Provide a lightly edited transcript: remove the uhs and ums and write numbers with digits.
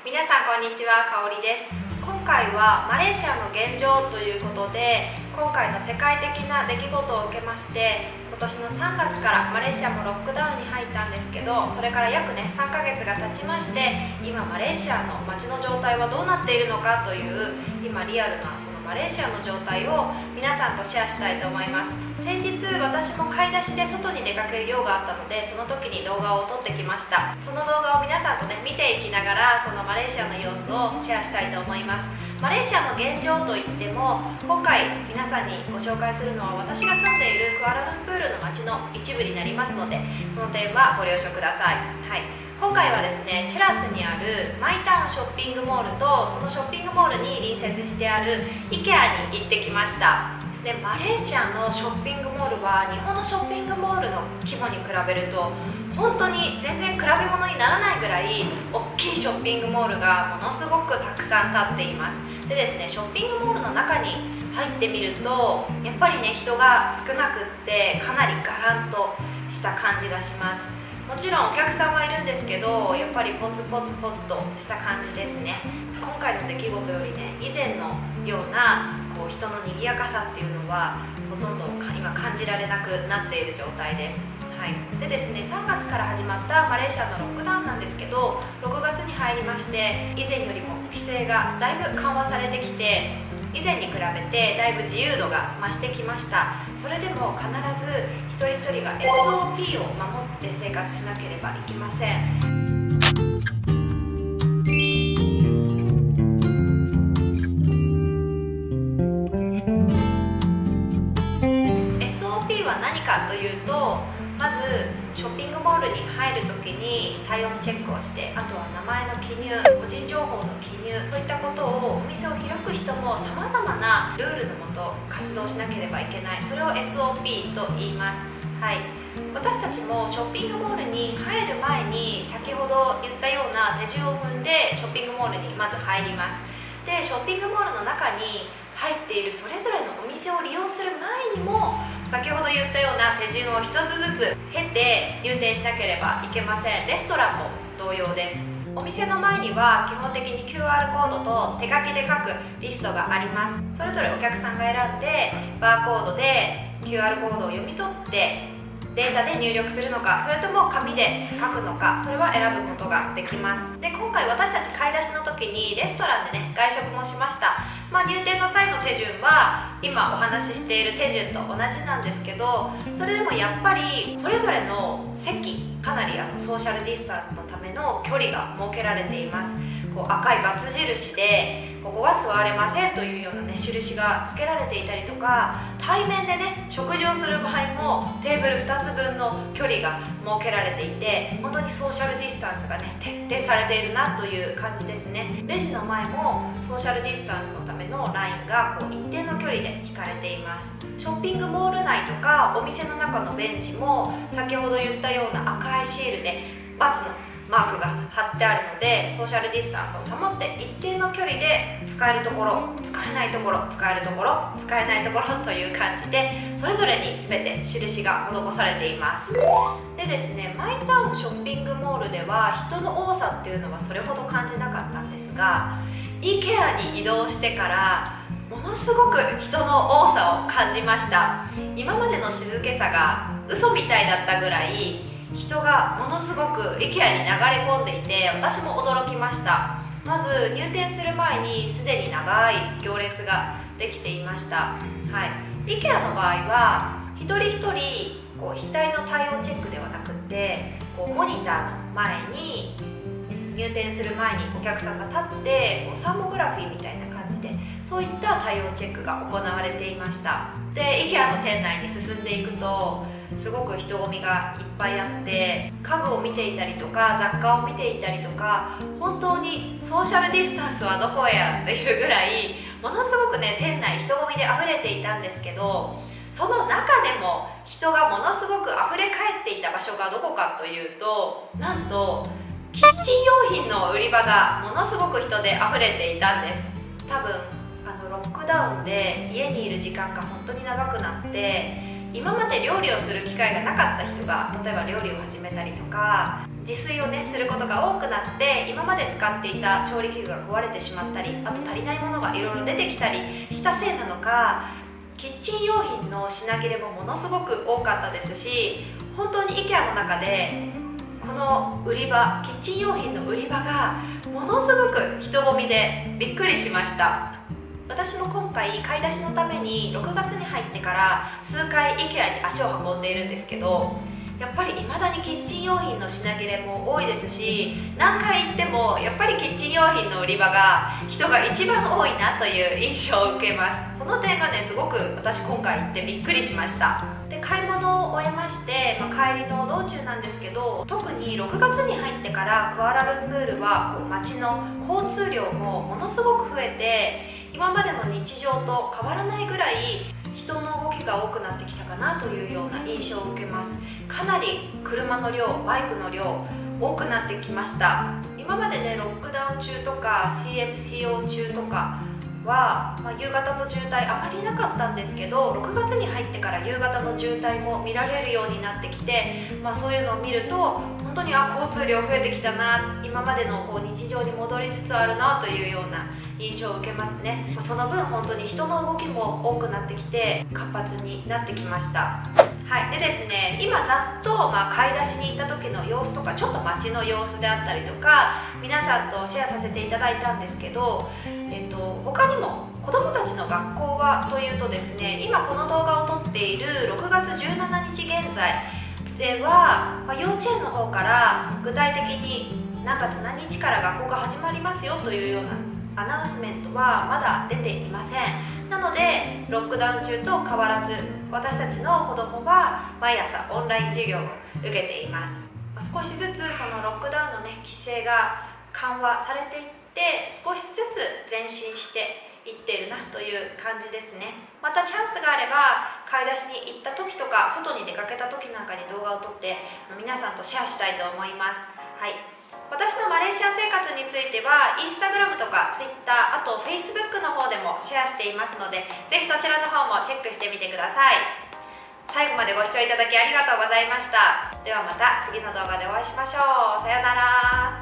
皆さんこんにちは、かおりです。今回はマレーシアの現状ということで、今回の世界的な出来事を受けまして、今年の3月からマレーシアもロックダウンに入ったんですけど、それから約3ヶ月が経ちまして、今マレーシアの街の状態はどうなっているのかという、今リアルなそのマレーシアの状態を皆さんとシェアしたいと思います。先日私も買い出しで外に出かける用があったので、その時に動画を撮ってきました。その動画を皆さんと見ていきながら、そのマレーシアの様子をシェアしたいと思います。マレーシアの現状といっても、今回皆さんにご紹介するのは私が住んでいるクアラルンプールの街の一部になりますので、その点はご了承ください。今回はですね、チェラスにあるマイタウンショッピングモールと、そのショッピングモールに隣接してある IKEA に行ってきました。で、マレーシアのショッピングモールは日本のショッピングモールの規模に比べると本当に全然比べ物にならないぐらい大きいショッピングモールがものすごくたくさん立っています。でですね、ショッピングモールの中に入ってみると、やっぱりね、人が少なくってかなりガランとした感じがします。もちろんお客さんはいるんですけど、やっぱりポツポツポツとした感じですね。今回の出来事よりね、以前のような人の賑やかさっていうのはほとんど今感じられなくなっている状態です。でですね、3月から始まったマレーシアのロックダウンなんですけど、6月に入りまして、以前よりも規制がだいぶ緩和されてきて、以前に比べてだいぶ自由度が増してきました。それでも必ず一人一人が SOP を守って生活しなければいけません。SOP は何かというと、まずショッピングモールに入るときに体温チェックをして、あとは名前の記入、個人情報の記入といったことを、お店を開く人もさまざまなルールのもと活動しなければいけない。それを SOP と言います。私たちもショッピングモールに入る前に先ほど言ったような手順を踏んでショッピングモールにまず入ります。で、ショッピングモールの中に入っているそれぞれのお店を利用する前にも、先ほど言ったような手順を一つずつ経て入店しなければいけません。レストランも同様です。お店の前には基本的に QR コードと手書きで書くリストがあります。それぞれお客さんが選んで、バーコードで QR コードを読み取ってデータで入力するのか、それとも紙で書くのか、それは選ぶことができます。で、今回私たち買い出しの時にレストランで外食もしました。入店の際の手順は今お話ししている手順と同じなんですけど、それでもやっぱりそれぞれの席、かなりソーシャルディスタンスのための距離が設けられています。赤い×印でここは座れませんというような印がつけられていたりとか、対面で食事をする場合もテーブル2つ分の距離が設けられていて、本当にソーシャルディスタンスが徹底されているなという感じですね。レジの前もソーシャルディスタンスのためのラインが一定の距離で引かれています。ショッピングモール内とかお店の中のベンチも先ほど言ったような赤いシールで×のマークが貼ってあるので、ソーシャルディスタンスを保って一定の距離で使えるところ、使えないところ、使えるところ、使えないところという感じで、それぞれに全て印が施されています。でですね、マイタウンショッピングモールでは人の多さっていうのはそれほど感じなかったんですが、 IKEA に移動してからものすごく人の多さを感じました。今までの静けさが嘘みたいだったぐらい人がものすごく IKEA に流れ込んでいて、私も驚きました。まず入店する前にすでに長い行列ができていました。IKEA の場合は一人一人額の体温チェックではなくて、モニターの前に入店する前にお客さんが立ってサーモグラフィーみたいな感じで、そういった体温チェックが行われていました。で、 IKEA の店内に進んでいくとすごく人混みがいっぱいあって、家具を見ていたりとか雑貨を見ていたりとか、本当にソーシャルディスタンスはどこへやっていうぐらいものすごく店内人混みで溢れていたんですけど、その中でも人がものすごく溢れ返っていた場所がどこかというと、なんとキッチン用品の売り場がものすごく人で溢れていたんです。多分ロックダウンで家にいる時間が本当に長くなって、今まで料理をする機会がなかった人が例えば料理を始めたりとか自炊をねすることが多くなって、今まで使っていた調理器具が壊れてしまったり、あと足りないものがいろいろ出てきたりしたせいなのか、キッチン用品の品切れもものすごく多かったですし、本当に IKEA の中でこの売り場、キッチン用品の売り場がものすごく人混みでびっくりしました。私も今回買い出しのために6月に入ってから数回 IKEA に足を運んでいるんですけど、やっぱり未だにキッチン用品の品切れも多いですし、何回行ってもやっぱりキッチン用品の売り場が人が一番多いなという印象を受けます。その点がねすごく私今回行ってびっくりしました。で買い物を終えまして、帰りの道中なんですけど、特に6月に入ってからクアラルンプールは街の交通量もものすごく増えて、今までの日常と変わらないぐらい人の動きが多くなってきたかなというような印象を受けます。かなり車の量、バイクの量多くなってきました。今までねロックダウン中とか CMCO 中とかは、夕方の渋滞あまりなかったんですけど、6月に入ってから夕方の渋滞も見られるようになってきて、そういうのを見ると本当に交通量増えてきたな、今までの日常に戻りつつあるなというような印象を受けますね。その分本当に人の動きも多くなってきて活発になってきました。はい、でですね、今ざっと買い出しに行った時の様子とか、ちょっと街の様子であったりとか皆さんとシェアさせていただいたんですけど、他にも子どもたちの学校はというとですね、今この動画を撮っている6月17日現在では、幼稚園の方から具体的に何月何日から学校が始まりますよというようなアナウンスメントはまだ出ていません。なのでロックダウン中と変わらず私たちの子どもは毎朝オンライン授業を受けています。少しずつそのロックダウンの規制が緩和されていって、少しずつ前進していっているなという感じですね。またチャンスがあれば買い出しに行った時とか外に出かけた時なんかに動画を撮って皆さんとシェアしたいと思います。はい、私のマレーシア生活についてはインスタグラムとかツイッター、あと Facebook の方でもシェアしていますので、ぜひそちらの方もチェックしてみてください。最後までご視聴いただきありがとうございました。ではまた次の動画でお会いしましょう。さようなら。